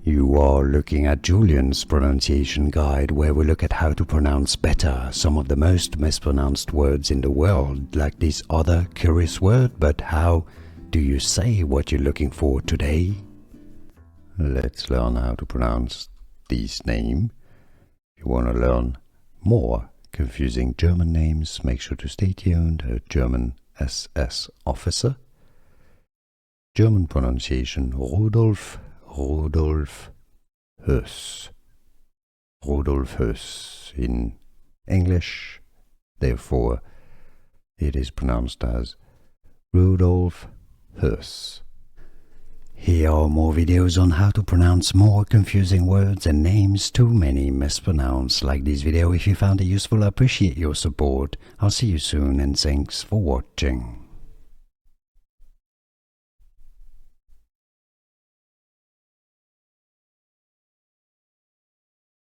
You are looking at Julian's pronunciation guide, where we look at how to pronounce better some of the most mispronounced words in the world, like this other curious word. But how do you say what you're looking for today? Let's learn how to pronounce this name. If you want to learn more confusing German names, make sure to stay tuned. A German SS officer. German pronunciation Rudolf Höss. Rudolf Höss in English. Therefore, it is pronounced as Rudolf Höss. Here are more videos on how to pronounce more confusing words and names too many mispronounced. Like this video if you found it useful. I appreciate your support. I'll see you soon and thanks for watching.